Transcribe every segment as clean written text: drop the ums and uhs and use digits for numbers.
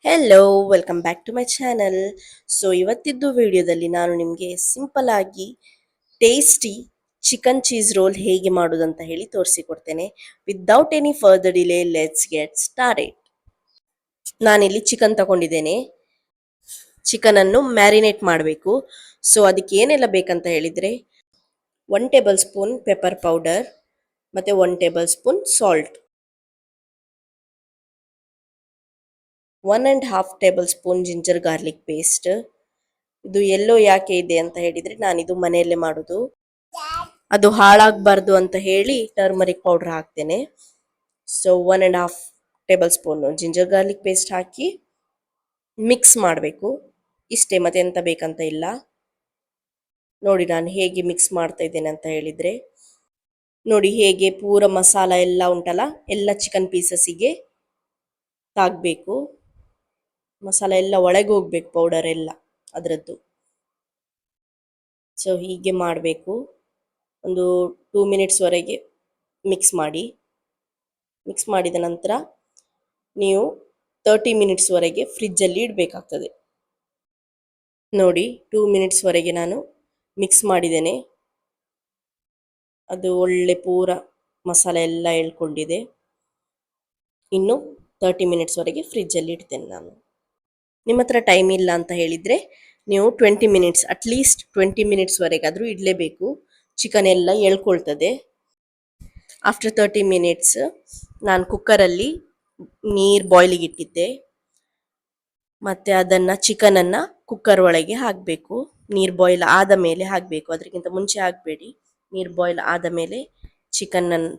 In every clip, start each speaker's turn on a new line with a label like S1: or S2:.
S1: Hello welcome back to my channel. So ಇವತ್ತಿದ್ದು ವಿಡಿಯೋದಲ್ಲಿ ನಾನು ನಿಮಗೆ ಸಿಂಪಲ್ ಆಗಿ ಟೇಸ್ಟಿ ಚಿಕನ್ ಚೀಸ್ ರೋಲ್ ಹೇಗೆ ಮಾಡೋದಂತ ಹೇಳಿ ತೋರಿಸಿಕೊಡ್ತೇನೆ. Without any further delay let's get started. ನಾನಿಲ್ಲಿ ಚಿಕನ್ ತಗೊಂಡಿದ್ದೇನೆ. ಚಿಕನ್ ಅನ್ನು ಮ್ಯಾರಿನೇಟ್ ಮಾಡಬೇಕು. ಸೊ ಅದಕ್ಕೆ ಏನೆಲ್ಲ ಬೇಕಂತ ಹೇಳಿದರೆ 1 ಟೇಬಲ್ ಸ್ಪೂನ್ ಪೆಪ್ಪರ್ ಪೌಡರ್ ಮತ್ತು 1 table spoon salt, 1.5 tablespoon ginger garlic paste. ಇದು ಎಲ್ಲೋ ಯಾಕೆ ಇದೆ ಅಂತ ಹೇಳಿದ್ರೆ ನಾನಿದು ಮನೆಯಲ್ಲೇ ಮಾಡೋದು, ಅದು ಹಾಳಾಗಬಾರ್ದು ಅಂತ ಹೇಳಿ ಟರ್ಮರಿಕ್ ಪೌಡರ್ ಹಾಕ್ತೇನೆ. So 1.5 tablespoon ginger garlic paste ಹಾಕಿ ಮಿಕ್ಸ್ ಮಾಡಬೇಕು. ಇಷ್ಟೇ, ಮತ್ತೆ ಎಂತ ಬೇಕಂತ ಇಲ್ಲ. ನೋಡಿ ನಾನು ಹೇಗೆ ಮಿಕ್ಸ್ ಮಾಡ್ತಾ ಇದ್ದೇನೆ ಅಂತ ಹೇಳಿದ್ರೆ, ನೋಡಿ ಹೇಗೆ ಪೂರ ಮಸಾಲ ಎಲ್ಲ ಉಂಟಲ್ಲ ಎಲ್ಲ ಚಿಕನ್ ಪೀಸಸ್ಸಿಗೆ ತಾಗಬೇಕು. ಮಸಾಲ ಎಲ್ಲ ಒಳಗೆ ಹೋಗ್ಬೇಕು, ಪೌಡರ್ ಎಲ್ಲ ಅದರದ್ದು. ಸೊ ಹೀಗೆ ಮಾಡಬೇಕು. ಒಂದು 2 ಮಿನಿಟ್ಸ್ವರೆಗೆ ಮಿಕ್ಸ್ ಮಾಡಿ. ಮಿಕ್ಸ್ ಮಾಡಿದ ನಂತರ ನೀವು 30 ಮಿನಿಟ್ಸ್ವರೆಗೆ ಫ್ರಿಜ್ಜಲ್ಲಿ ಇಡಬೇಕಾಗ್ತದೆ. ನೋಡಿ 2 ಮಿನಿಟ್ಸ್ವರೆಗೆ ನಾನು ಮಿಕ್ಸ್ ಮಾಡಿದ್ದೇನೆ. ಅದು ಒಳ್ಳೆ ಪೂರ ಮಸಾಲೆ ಎಲ್ಲ ಎಳ್ಕೊಂಡಿದೆ. ಇನ್ನು 30 ಮಿನಿಟ್ಸ್ವರೆಗೆ ಫ್ರಿಜ್ಜಲ್ಲಿ ಇಡ್ತೇನೆ ನಾನು. ನಿಮ್ಮ ಹತ್ರ ಟೈಮ್ ಇಲ್ಲ ಅಂತ ಹೇಳಿದರೆ ನೀವು 20 ಮಿನಿಟ್ಸ್, ಅಟ್ಲೀಸ್ಟ್ 20 ಮಿನಿಟ್ಸ್ವರೆಗಾದರೂ ಇಡಲೇಬೇಕು. ಚಿಕನ್ ಎಲ್ಲ ಎಳ್ಕೊಳ್ತದೆ. ಆಫ್ಟರ್ 30 ಮಿನಿಟ್ಸ್ ನಾನು ಕುಕ್ಕರಲ್ಲಿ ನೀರು ಬಾಯ್ಲಿಗೆ ಇಟ್ಟಿದ್ದೆ. ಮತ್ತು ಅದನ್ನು ಚಿಕನನ್ನು ಕುಕ್ಕರ್ ಒಳಗೆ ಹಾಕಬೇಕು. ನೀರು ಬಾಯ್ಲ್ ಆದ ಮೇಲೆ ಹಾಕಬೇಕು, ಅದಕ್ಕಿಂತ ಮುಂಚೆ ಹಾಕಬೇಡಿ. ನೀರು ಬಾಯ್ಲ್ ಆದ ಮೇಲೆ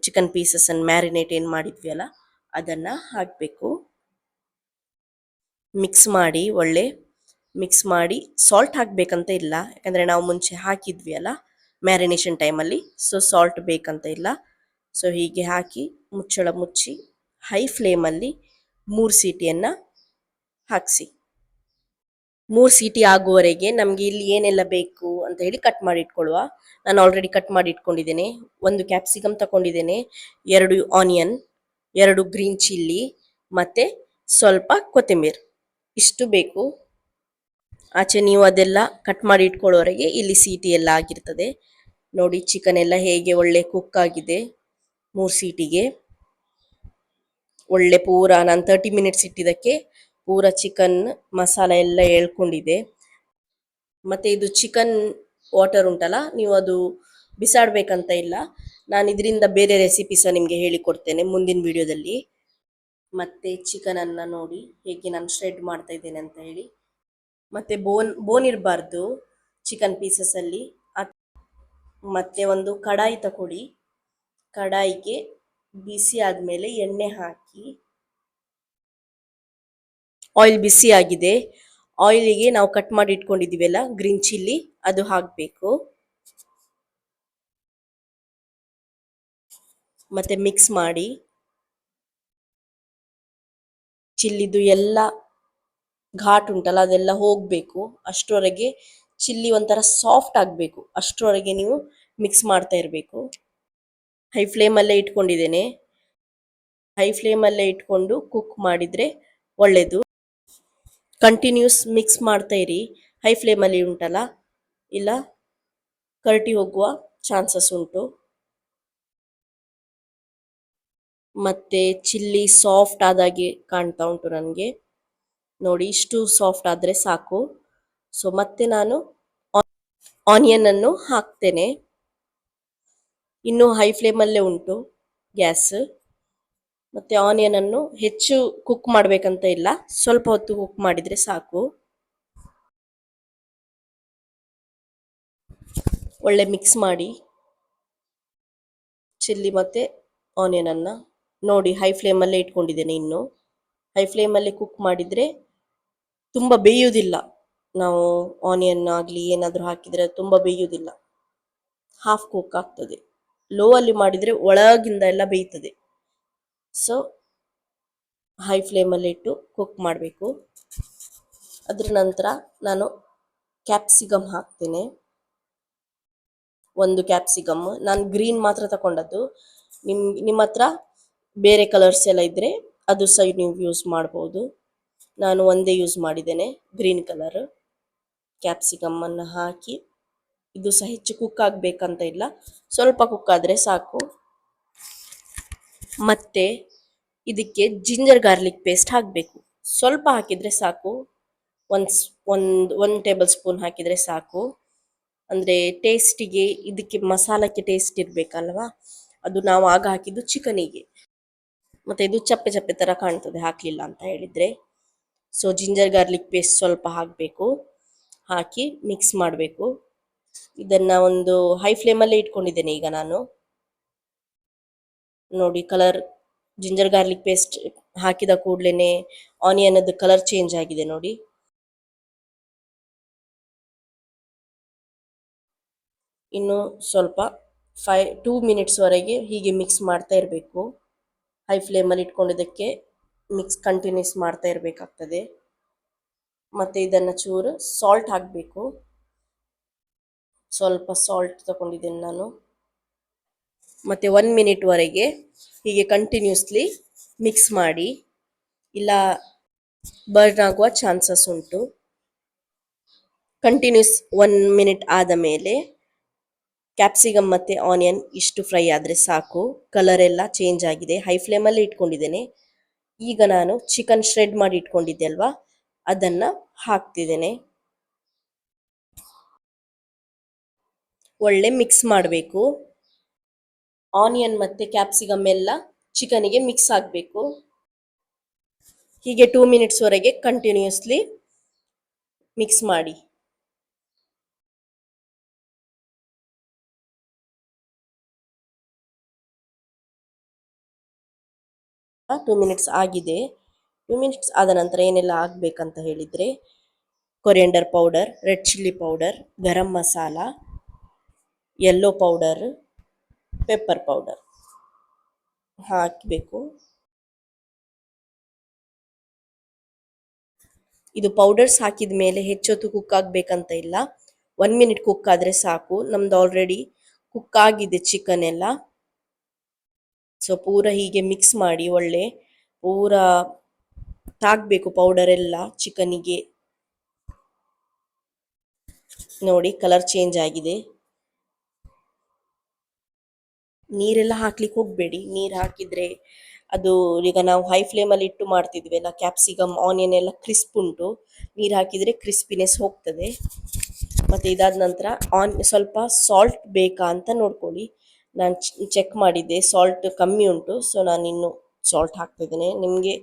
S1: ಚಿಕನ್ ಪೀಸಸನ್ನು ಮ್ಯಾರಿನೇಟ್ ಏನು ಮಾಡಿದ್ವಿ ಅಲ್ಲ ಅದನ್ನು ಹಾಕಬೇಕು. ಮಿಕ್ಸ್ ಮಾಡಿ, ಒಳ್ಳೆ ಮಿಕ್ಸ್ ಮಾಡಿ. ಸಾಲ್ಟ್ ಹಾಕಬೇಕಂತ ಇಲ್ಲ, ಯಾಕಂದರೆ ನಾವು ಮುಂಚೆ ಹಾಕಿದ್ವಿ ಅಲ್ಲ ಮ್ಯಾರಿನೇಷನ್ ಟೈಮಲ್ಲಿ. ಸೊ ಸಾಲ್ಟ್ ಬೇಕಂತ ಇಲ್ಲ. ಸೊ ಹೀಗೆ ಹಾಕಿ ಮುಚ್ಚಳ ಮುಚ್ಚಿ ಹೈ ಫ್ಲೇಮಲ್ಲಿ 3 ಸೀಟಿಯನ್ನು ಹಾಕಿಸಿ. 3 ಸೀಟಿ ಆಗುವವರೆಗೆ ನಮಗೆ ಇಲ್ಲಿ ಏನೆಲ್ಲ ಬೇಕು ಅಂತ ಹೇಳಿ ಕಟ್ ಮಾಡಿ ಇಟ್ಕೊಳ್ಳುವ. ನಾನು ಆಲ್ರೆಡಿ ಕಟ್ ಮಾಡಿ ಇಟ್ಕೊಂಡಿದ್ದೇನೆ. 1 ಕ್ಯಾಪ್ಸಿಕಮ್ ತಗೊಂಡಿದ್ದೇನೆ, 2 ಆನಿಯನ್, 2 ಗ್ರೀನ್ ಚಿಲ್ಲಿ ಮತ್ತು ಸ್ವಲ್ಪ ಕೊತ್ತಂಬರಿ, ಇಷ್ಟು ಬೇಕು. ಆಚೆ ನೀವು ಅದೆಲ್ಲ ಕಟ್ ಮಾಡಿ ಇಟ್ಕೊಳ್ಳೋವರೆಗೆ ಇಲ್ಲಿ ಸೀಟಿ ಎಲ್ಲ ಆಗಿರ್ತದೆ. ನೋಡಿ ಚಿಕನ್ ಎಲ್ಲ ಹೇಗೆ ಒಳ್ಳೆ ಕುಕ್ ಆಗಿದೆ 3 ಸೀಟಿಗೆ. ಒಳ್ಳೆ ಪೂರ ನಾನು 30 ಮಿನಿಟ್ಸ್ ಇಟ್ಟಿದ್ದಕ್ಕೆ ಪೂರ ಚಿಕನ್ ಮಸಾಲ ಎಲ್ಲ ಎಳ್ಕೊಂಡಿದೆ. ಮತ್ತು ಇದು ಚಿಕನ್ ವಾಟರ್ ಉಂಟಲ್ಲ, ನೀವು ಅದು ಬಿಸಾಡಬೇಕಂತ ಇಲ್ಲ. ನಾನು ಇದರಿಂದ ಬೇರೆ ರೆಸಿಪಿ ಸಹ ನಿಮಗೆ ಹೇಳಿಕೊಡ್ತೇನೆ ಮುಂದಿನ ವಿಡಿಯೋದಲ್ಲಿ. ಮತ್ತು ಚಿಕನನ್ನು ನೋಡಿ ಹೇಗೆ ನಾನು ಶ್ರೆಡ್ ಮಾಡ್ತಾ ಇದ್ದೇನೆ ಅಂತ ಹೇಳಿ. ಮತ್ತು ಬೋನ್ ಇರಬಾರ್ದು ಚಿಕನ್ ಪೀಸಸಲ್ಲಿ. ಮತ್ತು ಒಂದು ಕಡಾಯಿ ತಗೊಳ್ಳಿ. ಕಡಾಯಿಗೆ ಬಿಸಿ ಆದಮೇಲೆ ಎಣ್ಣೆ ಹಾಕಿ, ಆಯಿಲ್ ಬಿಸಿ ಆಗಿದೆ. ಆಯಿಲಿಗೆ ನಾವು ಕಟ್ ಮಾಡಿ ಇಟ್ಕೊಂಡಿದ್ದೀವಲ್ಲ ಗ್ರೀನ್ ಚಿಲ್ಲಿ, ಅದು ಹಾಕಬೇಕು. ಮತ್ತು ಮಿಕ್ಸ್ ಮಾಡಿ. ಚಿಲ್ಲಿದು ಎಲ್ಲ ಘಾಟ್ ಉಂಟಲ್ಲ ಅದೆಲ್ಲ ಹೋಗಬೇಕು. ಅಷ್ಟರವರೆಗೆ ಚಿಲ್ಲಿ ಒಂಥರ ಸಾಫ್ಟ್ ಆಗಬೇಕು, ಅಷ್ಟರವರೆಗೆ ನೀವು ಮಿಕ್ಸ್ ಮಾಡ್ತಾ ಇರಬೇಕು. ಹೈ ಫ್ಲೇಮಲ್ಲೇ ಇಟ್ಕೊಂಡಿದ್ದೇನೆ. ಹೈ ಫ್ಲೇಮಲ್ಲೇ ಇಟ್ಕೊಂಡು ಕುಕ್ ಮಾಡಿದರೆ ಒಳ್ಳೆಯದು. ಕಂಟಿನ್ಯೂಸ್ ಮಿಕ್ಸ್ ಮಾಡ್ತಾ ಇರಿ. ಹೈ ಫ್ಲೇಮಲ್ಲಿ ಉಂಟಲ್ಲ, ಇಲ್ಲ ಕರಟಿ ಹೋಗುವ ಚಾನ್ಸಸ್ ಉಂಟು. ಮತ್ತು ಚಿಲ್ಲಿ ಸಾಫ್ಟ್ ಆದಾಗೆ ಕಾಣ್ತಾ ಉಂಟು ನನಗೆ. ನೋಡಿ ಇಷ್ಟು ಸಾಫ್ಟ್ ಆದರೆ ಸಾಕು. ಸೊ ಮತ್ತೆ ನಾನು ಆನಿಯನನ್ನು ಹಾಕ್ತೇನೆ. ಇನ್ನೂ ಹೈ ಫ್ಲೇಮಲ್ಲೇ ಉಂಟು ಗ್ಯಾಸ್. ಮತ್ತು ಆನಿಯನನ್ನು ಹೆಚ್ಚು ಕುಕ್ ಮಾಡಬೇಕಂತ ಇಲ್ಲ, ಸ್ವಲ್ಪ ಹೊತ್ತು ಕುಕ್ ಮಾಡಿದರೆ ಸಾಕು. ಒಳ್ಳೆ ಮಿಕ್ಸ್ ಮಾಡಿ ಚಿಲ್ಲಿ ಮತ್ತು ಆನಿಯನನ್ನು. ನೋಡಿ ಹೈ ಫ್ಲೇಮಲ್ಲೇ ಇಟ್ಕೊಂಡಿದ್ದೇನೆ. ಇನ್ನು ಹೈ ಫ್ಲೇಮಲ್ಲಿ ಕುಕ್ ಮಾಡಿದರೆ ತುಂಬ ಬೇಯುವುದಿಲ್ಲ. ನಾವು ಆನಿಯನ್ ಆಗಲಿ ಏನಾದರೂ ಹಾಕಿದರೆ ತುಂಬ ಬೇಯುವುದಿಲ್ಲ, ಹಾಫ್ ಕುಕ್ ಆಗ್ತದೆ. ಲೋ ಅಲ್ಲಿ ಮಾಡಿದರೆ ಒಳಗಿಂದ ಎಲ್ಲ ಬೇಯ್ತದೆ. ಸೊ ಹೈ ಫ್ಲೇಮಲ್ಲಿ ಇಟ್ಟು ಕುಕ್ ಮಾಡಬೇಕು. ಅದರ ನಂತರ ನಾನು ಕ್ಯಾಪ್ಸಿಕಮ್ ಹಾಕ್ತೇನೆ. 1 ಕ್ಯಾಪ್ಸಿಕಮ್, ನಾನು ಗ್ರೀನ್ ಮಾತ್ರ ತಗೊಂಡದ್ದು. ನಿಮ್ಮ ಹತ್ರ ಬೇರೆ ಕಲರ್ಸ್ ಎಲ್ಲ ಇದ್ದರೆ ಅದು ಸಹ ನೀವು ಯೂಸ್ ಮಾಡ್ಬೋದು. ನಾನು ಒಂದೇ ಯೂಸ್ ಮಾಡಿದ್ದೇನೆ, ಗ್ರೀನ್ ಕಲರ್. ಕ್ಯಾಪ್ಸಿಕಮ್ ಅನ್ನು ಹಾಕಿ, ಇದು ಸಹ ಹೆಚ್ಚು ಕುಕ್ ಆಗಬೇಕಂತ ಇಲ್ಲ, ಸ್ವಲ್ಪ ಕುಕ್ ಆದರೆ ಸಾಕು. ಮತ್ತೆ ಇದಕ್ಕೆ ಜಿಂಜರ್ ಗಾರ್ಲಿಕ್ ಪೇಸ್ಟ್ ಹಾಕಬೇಕು. ಸ್ವಲ್ಪ ಹಾಕಿದರೆ ಸಾಕು, ಒಂದು ಒಂದು ಟೇಬಲ್ ಸ್ಪೂನ್ ಹಾಕಿದರೆ ಸಾಕು. ಅಂದರೆ ಟೇಸ್ಟಿಗೆ, ಇದಕ್ಕೆ ಮಸಾಲಕ್ಕೆ ಟೇಸ್ಟ್ ಇರಬೇಕಲ್ವಾ, ಅದು ನಾವು ಆಗ ಹಾಕಿದ್ದು ಚಿಕನಿಗೆ. ಮತ್ತು ಇದು ಚಪ್ಪೆ ಚಪ್ಪೆ ಥರ ಕಾಣ್ತದೆ ಹಾಕಲಿಲ್ಲ ಅಂತ ಹೇಳಿದರೆ. ಸೊ ಜಿಂಜರ್ ಗಾರ್ಲಿಕ್ ಪೇಸ್ಟ್ ಸ್ವಲ್ಪ ಹಾಕಬೇಕು. ಹಾಕಿ ಮಿಕ್ಸ್ ಮಾಡಬೇಕು. ಇದನ್ನು ಒಂದು ಹೈ ಫ್ಲೇಮಲ್ಲೇ ಇಟ್ಕೊಂಡಿದ್ದೇನೆ ಈಗ ನಾನು. ನೋಡಿ, ಕಲರ್ ಜಿಂಜರ್ ಗಾರ್ಲಿಕ್ ಪೇಸ್ಟ್ ಹಾಕಿದ ಕೂಡಲೇ ಆನಿಯನದ್ದು ಕಲರ್ ಚೇಂಜ್ ಆಗಿದೆ ನೋಡಿ. ಇನ್ನು ಸ್ವಲ್ಪ 2 ಮಿನಿಟ್ಸ್ವರೆಗೆ ಹೀಗೆ ಮಿಕ್ಸ್ ಮಾಡ್ತಾ ಇರಬೇಕು. ಹೈ ಫ್ಲೇಮಲ್ಲಿ ಇಟ್ಕೊಂಡಿದ್ದಕ್ಕೆ ಕಂಟಿನ್ಯೂಸ್ ಮಾಡ್ತಾ ಇರಬೇಕಾಗ್ತದೆ. ಮತ್ತು ಇದನ್ನು ಚೂರು ಸಾಲ್ಟ್ ಹಾಕಬೇಕು. ಸ್ವಲ್ಪ ಸಾಲ್ಟ್ ತಗೊಂಡಿದ್ದೇನೆ ನಾನು. ಮತ್ತು 1 ಮಿನಿಟ್ವರೆಗೆ ಹೀಗೆ ಕಂಟಿನ್ಯೂಸ್ಲಿ ಮಿಕ್ಸ್ ಮಾಡಿ, ಇಲ್ಲ ಬರ್ನ್ ಆಗುವ ಚಾನ್ಸಸ್ ಉಂಟು. ಕಂಟಿನ್ಯೂಸ್ 1 ಮಿನಿಟ್ ಆದ ಮೇಲೆ ಕ್ಯಾಪ್ಸಿಕಮ್ ಮತ್ತು ಆನಿಯನ್ ಇಷ್ಟು ಫ್ರೈ ಆದರೆ ಸಾಕು. ಕಲರ್ ಎಲ್ಲ ಚೇಂಜ್ ಆಗಿದೆ. ಹೈ ಫ್ಲೇಮಲ್ಲಿ ಇಟ್ಕೊಂಡಿದ್ದೇನೆ. ಈಗ ನಾನು ಚಿಕನ್ ಶ್ರೆಡ್ ಮಾಡಿ ಇಟ್ಕೊಂಡಿದ್ದೆ ಅಲ್ವಾ, ಅದನ್ನು ಹಾಕ್ತಿದ್ದೇನೆ. ಒಳ್ಳೆ ಮಿಕ್ಸ್ ಮಾಡಬೇಕು. ಆನಿಯನ್ ಮತ್ತು ಕ್ಯಾಪ್ಸಿಕಮ್ ಎಲ್ಲ ಚಿಕನಿಗೆ ಮಿಕ್ಸ್ ಆಗಬೇಕು. ಹೀಗೆ 2 ಮಿನಿಟ್ಸ್ವರೆಗೆ ಕಂಟಿನ್ಯೂಸ್ಲಿ ಮಿಕ್ಸ್ ಮಾಡಿ. 2 ಮಿನಿಟ್ಸ್ ಆಗಿದೆ. 2 ಮಿನಿಟ್ಸ್ ಆದ ನಂತರ ಏನೆಲ್ಲ ಆಗಬೇಕಂತ ಹೇಳಿದರೆ, coriander powder, red chilli powder, garam masala, yellow powder, pepper powder ಹಾಕಬೇಕು. ಇದು ಪೌಡರ್ಸ್ ಹಾಕಿದ ಮೇಲೆ ಹೆಚ್ಚೊತ್ತು ಕುಕ್ ಆಗಬೇಕಂತ ಇಲ್ಲ, 1 ಮಿನಿಟ್ ಕುಕ್ ಆದರೆ ಸಾಕು. ನಮ್ದು ಆಲ್ರೆಡಿ ಕುಕ್ ಆಗಿದೆ ಚಿಕನ್ ಎಲ್ಲ. ಸೊ ಪೂರ ಹೀಗೆ ಮಿಕ್ಸ್ ಮಾಡಿ, ಒಳ್ಳೆ ಪೂರ ತಾಗಬೇಕು ಪೌಡರ್ ಎಲ್ಲ ಚಿಕನಿಗೆ. ನೋಡಿ, ಕಲರ್ ಚೇಂಜ್ ಆಗಿದೆ. ನೀರೆಲ್ಲ ಹಾಕ್ಲಿಕ್ಕೆ ಹೋಗಬೇಡಿ. ನೀರು ಹಾಕಿದರೆ ಅದು, ಈಗ ನಾವು ಹೈ ಫ್ಲೇಮಲ್ಲಿ ಇಟ್ಟು ಮಾಡ್ತಿದ್ವಿ ಅಲ್ಲ, ಕ್ಯಾಪ್ಸಿಕಮ್ ಆನಿಯನ್ ಎಲ್ಲ ಕ್ರಿಸ್ಪ್ ಉಂಟು. ನೀರು ಹಾಕಿದರೆ ಕ್ರಿಸ್ಪಿನೆಸ್ ಹೋಗ್ತದೆ. ಮತ್ತು ಇದಾದ ನಂತರ ಸ್ವಲ್ಪ ಸಾಲ್ಟ್ ಬೇಕಾ ಅಂತ ನೋಡ್ಕೊಳ್ಳಿ. ನಾನು ಚೆಕ್ ಮಾಡಿದ್ದೆ, ಸಾಲ್ಟ್ ಕಮ್ಮಿ ಉಂಟು. ಸೊ ನಾನು ಇನ್ನು ಸಾಲ್ಟ್ ಹಾಕ್ತಿದ್ದೇನೆ. ನಿಮಗೆ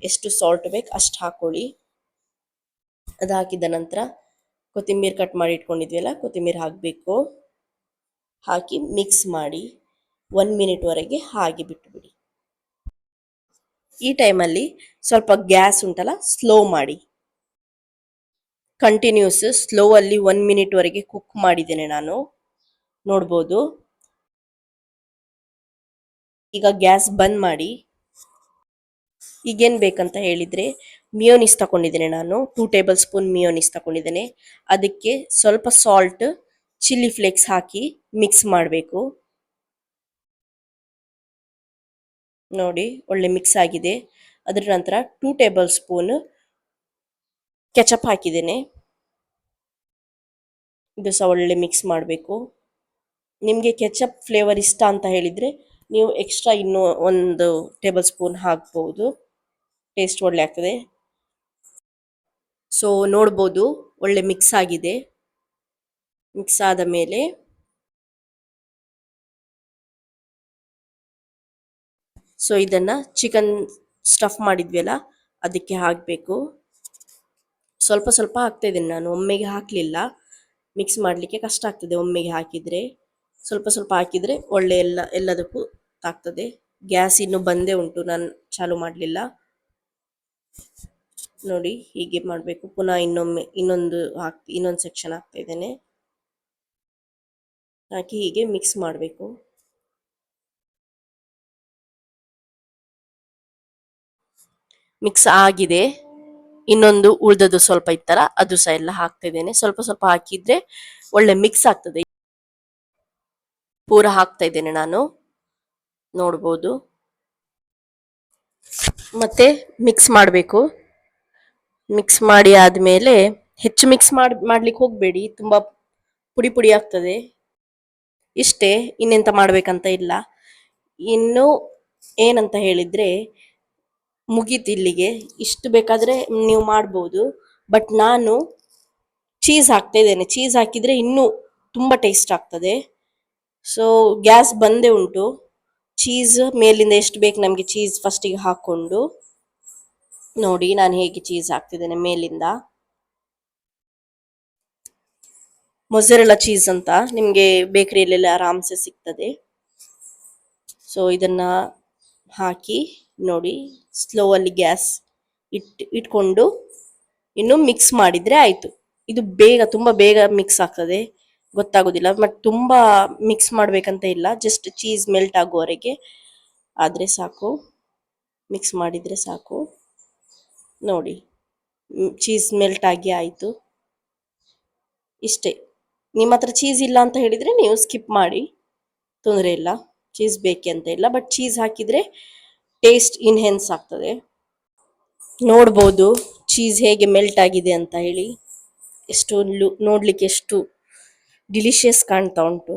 S1: ಎಷ್ಟು ಸಾಲ್ಟ್ ಬೇಕು ಅಷ್ಟು ಹಾಕ್ಕೊಳ್ಳಿ. ಅದು ಹಾಕಿದ ನಂತರ ಕೊತ್ತಂಬರಿ ಕಟ್ ಮಾಡಿ ಇಟ್ಕೊಂಡಿದ್ವಲ್ಲ, ಕೊತ್ತಂಬರಿ ಹಾಕಬೇಕು. ಹಾಕಿ ಮಿಕ್ಸ್ ಮಾಡಿ 1 ಮಿನಿಟ್ವರೆಗೆ ಹಾಗೆ ಬಿಟ್ಟುಬಿಡಿ. ಈ ಟೈಮಲ್ಲಿ ಸ್ವಲ್ಪ ಗ್ಯಾಸ್ ಉಂಟಲ್ಲ, ಸ್ಲೋ ಮಾಡಿ. ಕಂಟಿನ್ಯೂಸ್ ಸ್ಲೋ ಅಲ್ಲಿ 1 ಮಿನಿಟ್ವರೆಗೆ ಕುಕ್ ಮಾಡಿದ್ದೇನೆ ನಾನು, ನೋಡ್ಬೋದು. ಈಗ ಗ್ಯಾಸ್ ಬಂದ್ ಮಾಡಿ. ಈಗೇನು ಬೇಕಂತ ಹೇಳಿದರೆ, ಮಿಯೋನಿಸ್ ತಗೊಂಡಿದ್ದೇನೆ ನಾನು, 2 ಟೇಬಲ್ ಸ್ಪೂನ್ ಮಿಯೋನಿಸ್ ತಗೊಂಡಿದ್ದೇನೆ. ಅದಕ್ಕೆ ಸ್ವಲ್ಪ ಸಾಲ್ಟ್, ಚಿಲ್ಲಿ ಫ್ಲೇಕ್ಸ್ ಹಾಕಿ ಮಿಕ್ಸ್ ಮಾಡಬೇಕು. ನೋಡಿ, ಒಳ್ಳೆ ಮಿಕ್ಸ್ ಆಗಿದೆ. ಅದರ ನಂತರ 2 ಟೇಬಲ್ ಸ್ಪೂನ್ ಕೆಚಪ್ ಹಾಕಿದ್ದೇನೆ. ಇದು ಸಹ ಒಳ್ಳೆ ಮಿಕ್ಸ್ ಮಾಡಬೇಕು. ನಿಮಗೆ ಕೆಚಪ್ ಫ್ಲೇವರ್ ಇಷ್ಟ ಅಂತ ಹೇಳಿದರೆ ನೀವು ಎಕ್ಸ್ಟ್ರಾ ಇನ್ನೂ 1 ಟೇಬಲ್ ಸ್ಪೂನ್ ಹಾಕ್ಬೋದು, ಟೇಸ್ಟ್ ಒಳ್ಳೆ ಆಗ್ತದೆ. ಸೊ ನೋಡ್ಬೋದು, ಒಳ್ಳೆ ಮಿಕ್ಸ್ ಆಗಿದೆ. ಮಿಕ್ಸ್ ಆದ ಮೇಲೆ ಸೊ ಇದನ್ನು ಚಿಕನ್ ಸ್ಟಫ್ ಮಾಡಿದ್ವಿ ಅಲ್ಲ, ಅದಕ್ಕೆ ಹಾಕಬೇಕು. ಸ್ವಲ್ಪ ಸ್ವಲ್ಪ ಹಾಕ್ತಾ ಇದ್ದೀನಿ ನಾನು, ಒಮ್ಮೆಗೆ ಹಾಕಲಿಲ್ಲ. ಮಿಕ್ಸ್ ಮಾಡಲಿಕ್ಕೆ ಕಷ್ಟ ಆಗ್ತದೆ ಒಮ್ಮೆಗೆ ಹಾಕಿದರೆ. ಸ್ವಲ್ಪ ಸ್ವಲ್ಪ ಹಾಕಿದರೆ ಒಳ್ಳೆ ಎಲ್ಲದಕ್ಕೂ ತಾಗ್ತದೆ. ಗ್ಯಾಸ್ ಇನ್ನೂ ಬಂದೇ ಉಂಟು, ನಾನು ಚಾಲು ಮಾಡಲಿಲ್ಲ. ನೋಡಿ, ಹೀಗೆ ಮಾಡಬೇಕು. ಪುನಃ ಇನ್ನೊಮ್ಮೆ ಇನ್ನೊಂದು ಸೆಕ್ಷನ್ ಹಾಕ್ತಾ ಇದ್ದೇನೆ. ಹಾಕಿ ಹೀಗೆ ಮಿಕ್ಸ್ ಮಾಡಬೇಕು. ಮಿಕ್ಸ್ ಆಗಿದೆ. ಇನ್ನೊಂದು ಉಳ್ದದ್ದು ಸ್ವಲ್ಪ ಇತ್ತಲ್ಲ, ಅದು ಸಹ ಎಲ್ಲ ಹಾಕ್ತಾ ಇದ್ದೇನೆ. ಸ್ವಲ್ಪ ಸ್ವಲ್ಪ ಹಾಕಿದ್ರೆ ಒಳ್ಳೆ ಮಿಕ್ಸ್ ಆಗ್ತದೆ. ಪೂರ ಹಾಕ್ತಾ ಇದ್ದೇನೆ ನಾನು, ನೋಡ್ಬೋದು. ಮತ್ತೆ ಮಿಕ್ಸ್ ಮಾಡಬೇಕು. ಮಿಕ್ಸ್ ಮಾಡಿ ಆದ್ಮೇಲೆ ಹೆಚ್ಚು ಮಿಕ್ಸ್ ಮಾಡ್ಲಿಕ್ಕೆ ಹೋಗ್ಬೇಡಿ, ತುಂಬಾ ಪುಡಿ ಪುಡಿ ಆಗ್ತದೆ. ಇಷ್ಟೇ, ಇನ್ನೆಂತ ಮಾಡ್ಬೇಕಂತ ಇಲ್ಲ. ಇನ್ನು ಏನಂತ ಹೇಳಿದ್ರೆ ಮುಗೀತು ಇಲ್ಲಿಗೆ. ಇಷ್ಟು ಬೇಕಾದ್ರೆ ನೀವು ಮಾಡ್ಬೋದು, ಬಟ್ ನಾನು ಚೀಸ್ ಹಾಕ್ತಾ ಇದ್ದೇನೆ. ಚೀಸ್ ಹಾಕಿದ್ರೆ ಇನ್ನೂ ತುಂಬಾ ಟೇಸ್ಟ್ ಆಗ್ತದೆ. ಸೊ ಗ್ಯಾಸ್ ಬಂದೇ ಉಂಟು. ಚೀಸ್ ಮೇಲಿಂದ ಎಷ್ಟು ಬೇಕು ನಮಗೆ ಚೀಸ್ ಫಸ್ಟಿಗೆ ಹಾಕೊಂಡು ನೋಡಿ, ನಾನು ಹೇಗೆ ಚೀಸ್ ಹಾಕ್ತಿದ್ದೇನೆ ಮೇಲಿಂದ. ಮೊಸರೆಲ್ಲ ಚೀಸ್ ಅಂತ ನಿಮ್ಗೆ ಬೇಕರಿಯಲ್ಲೆಲ್ಲ ಆರಾಮ್ಸೆ ಸಿಗ್ತದೆ. ಸೊ ಇದನ್ನ ಹಾಕಿ ನೋಡಿ, ಸ್ಲೋ ಅಲ್ಲಿ ಗ್ಯಾಸ್ ಇಟ್ಕೊಂಡು ಇನ್ನು ಮಿಕ್ಸ್ ಮಾಡಿದ್ರೆ ಆಯ್ತು. ಇದು ಬೇಗ, ತುಂಬಾ ಬೇಗ ಮಿಕ್ಸ್ ಆಗ್ತದೆ, ಗೊತ್ತಾಗೋದಿಲ್ಲ. ಬಟ್ ತುಂಬಾ ಮಿಕ್ಸ್ ಮಾಡ್ಬೇಕಂತ ಇಲ್ಲ, ಜಸ್ಟ್ ಚೀಸ್ ಮೆಲ್ಟ್ ಆಗುವವರೆಗೆ ಆದ್ರೆ ಸಾಕು, ಮಿಕ್ಸ್ ಮಾಡಿದ್ರೆ ಸಾಕು. ನೋಡಿ, ಚೀಸ್ ಮೆಲ್ಟ್ ಆಗಿ ಆಯ್ತು. ಇಷ್ಟೇ. ನಿಮ್ಮ ಹತ್ರ ಚೀಸ್ ಇಲ್ಲ ಅಂತ ಹೇಳಿದ್ರೆ ನೀವು ಸ್ಕಿಪ್ ಮಾಡಿ, ತೊಂದರೆ ಇಲ್ಲ. ಚೀಸ್ ಬೇಕೆ ಅಂತ ಇಲ್ಲ, ಬಟ್ ಚೀಸ್ ಹಾಕಿದ್ರೆ ಟೇಸ್ಟ್ ಇನ್ಹೆನ್ಸ್ ಆಗ್ತದೆ. ನೋಡ್ಬೋದು ಚೀಸ್ ಹೇಗೆ ಮೆಲ್ಟ್ ಆಗಿದೆ ಅಂತ ಹೇಳಿ. ಎಷ್ಟು ನೋಡ್ಲಿಕ್ಕೆ ಎಷ್ಟು ಡಿಲಿಷಿಯಸ್ ಕಾಣ್ತಾ ಉಂಟು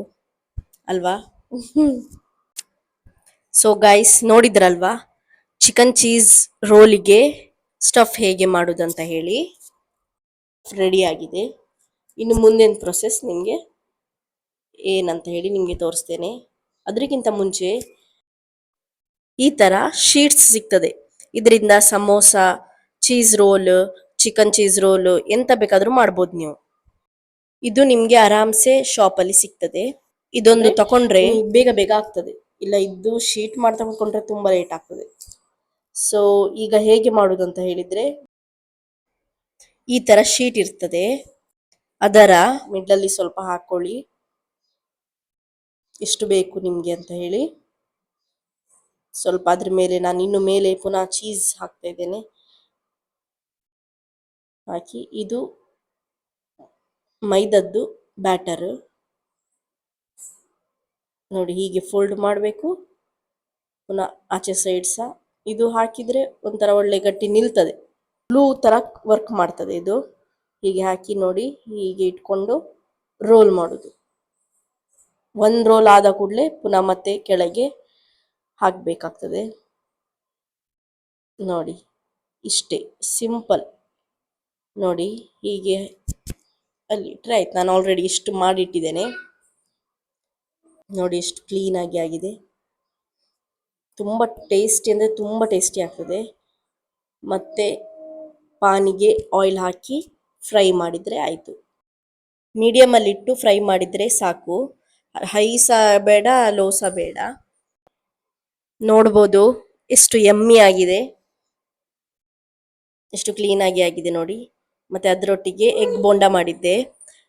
S1: ಅಲ್ವಾ? ಸೊ ಗೈಸ್, ನೋಡಿದ್ರಲ್ವಾ ಚಿಕನ್ ಚೀಸ್ ರೋಲಿಗೆ ಸ್ಟಫ್ ಹೇಗೆ ಮಾಡುದಂತ ಹೇಳಿ. ರೆಡಿ ಆಗಿದೆ. ಇನ್ನು ಮುಂದಿನ ಪ್ರೊಸೆಸ್ ನಿಮಗೆ ಏನಂತ ಹೇಳಿ ನಿಮಗೆ ತೋರಿಸ್ತೇನೆ. ಅದಕ್ಕಿಂತ ಮುಂಚೆ ಈ ತರ ಶೀಟ್ಸ್ ಸಿಗ್ತದೆ, ಇದರಿಂದ samosa, cheese roll, chicken cheese roll ಎಂತ ಬೇಕಾದ್ರೂ ಮಾಡ್ಬೋದು ನೀವು. ಇದು ನಿಮ್ಗೆ ಆರಾಮ್ಸೆ ಶಾಪ್ ಅಲ್ಲಿ ಸಿಗ್ತದೆ. ಇದೊಂದು ತಕೊಂಡ್ರೆ ಬೇಗ ಬೇಗ ಆಗ್ತದೆ. ಇಲ್ಲ ಇದ್ದು ಶೀಟ್ ಮಾಡ್ತಾ ಕೂತ್ಕೊಂಡ್ರೆ ತುಂಬಾ ಲೇಟ್ ಆಗ್ತದೆ. ಸೊ ಈಗ ಹೇಗೆ ಮಾಡುದು ಅಂತ ಹೇಳಿದ್ರೆ, ಈ ತರ ಶೀಟ್ ಇರ್ತದೆ, ಅದರ ಮಿಡ್ಲಲ್ಲಿ ಸ್ವಲ್ಪ ಹಾಕೊಳ್ಳಿ, ಎಷ್ಟು ಬೇಕು ನಿಮ್ಗೆ ಅಂತ ಹೇಳಿ. ಸ್ವಲ್ಪ ಅದ್ರ ಮೇಲೆ ನಾನು ಇನ್ನು ಮೇಲೆ ಪುನಃ ಚೀಸ್ ಹಾಕ್ತಾ ಇದ್ದೇನೆ. ಹಾಕಿ ಇದು ಮೈದದ್ದು ಬ್ಯಾಟರ್ ನೋಡಿ, ಹೀಗೆ ಫೋಲ್ಡ್ ಮಾಡಬೇಕು. ಪುನಃ ಆಚೆ ಸೈಡ್ ಸಹ ಇದು ಹಾಕಿದ್ರೆ ಒಂಥರ ಒಳ್ಳೆ ಗಟ್ಟಿ ನಿಲ್ತದೆ, ಗ್ಲೂ ತರ ವರ್ಕ್ ಮಾಡ್ತದೆ ಇದು. ಹೀಗೆ ಹಾಕಿ ನೋಡಿ, ಹೀಗೆ ಇಟ್ಕೊಂಡು ರೋಲ್ ಮಾಡುದು. ಒಂದು ರೋಲ್ ಆದ ಕೂಡಲೇ ಪುನಃ ಮತ್ತೆ ಕೆಳಗೆ ಹಾಕಬೇಕಾಗ್ತದೆ. ನೋಡಿ, ಇಷ್ಟೇ ಸಿಂಪಲ್. ನೋಡಿ ಹೀಗೆ ಅಲ್ಲಿ ಇಟ್ಟರೆ ಆಯ್ತು. ನಾನು ಆಲ್ರೆಡಿ ಇಷ್ಟು ಮಾಡಿಟ್ಟಿದ್ದೇನೆ. ನೋಡಿ ಎಷ್ಟು ಕ್ಲೀನ್ ಆಗಿ ಆಗಿದೆ. ತುಂಬ ಟೇಸ್ಟಿ ಅಂದರೆ ತುಂಬ ಟೇಸ್ಟಿ ಆಗ್ತದೆ. ಮತ್ತೆ ಪಾನಿಗೆ ಆಯಿಲ್ ಹಾಕಿ ಫ್ರೈ ಮಾಡಿದರೆ ಆಯಿತು. ಮೀಡಿಯಮಲ್ಲಿ ಇಟ್ಟು ಫ್ರೈ ಮಾಡಿದರೆ ಸಾಕು, ಹೈ ಸಹ ಬೇಡ, ಲೋ ಸಹ ಬೇಡ. ನೋಡ್ಬೋದು ಎಷ್ಟು ಯಮ್ಮಿ ಆಗಿದೆ, ಎಷ್ಟು ಕ್ಲೀನ್ ಆಗಿ ಆಗಿದೆ ನೋಡಿ. ಮತ್ತೆ ಅದರೊಟ್ಟಿಗೆ ಎಗ್ ಬೋಂಡ ಮಾಡಿದ್ದೆ.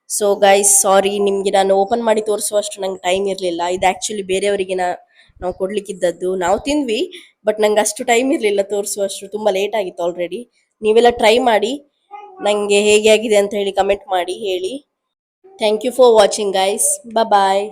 S1: ಸೊ ಗೈಸ್ ಸಾರಿ, ನಿಮಗೆ ನಾನು ಓಪನ್ ಮಾಡಿ ತೋರಿಸುವಷ್ಟು ನಂಗೆ ಟೈಮ್ ಇರಲಿಲ್ಲ. ಇದು ಆ್ಯಕ್ಚುಲಿ ಬೇರೆಯವರಿಗೆ ನಾವು ಕೊಡ್ಲಿಕ್ಕಿದ್ದದ್ದು. ನಾವು ತಿಂದ್ವಿ, ಬಟ್ ನಂಗೆ ಅಷ್ಟು ಟೈಮ್ ಇರಲಿಲ್ಲ ತೋರಿಸುವಷ್ಟು, ತುಂಬ ಲೇಟ್ ಆಗಿತ್ತು ಆಲ್ರೆಡಿ. ನೀವೆಲ್ಲ ಟ್ರೈ ಮಾಡಿ, ನನಗೆ ಹೇಗೆ ಆಗಿದೆ ಅಂತ ಹೇಳಿ ಕಮೆಂಟ್ ಮಾಡಿ ಹೇಳಿ. Thank you for watching guys. Bye.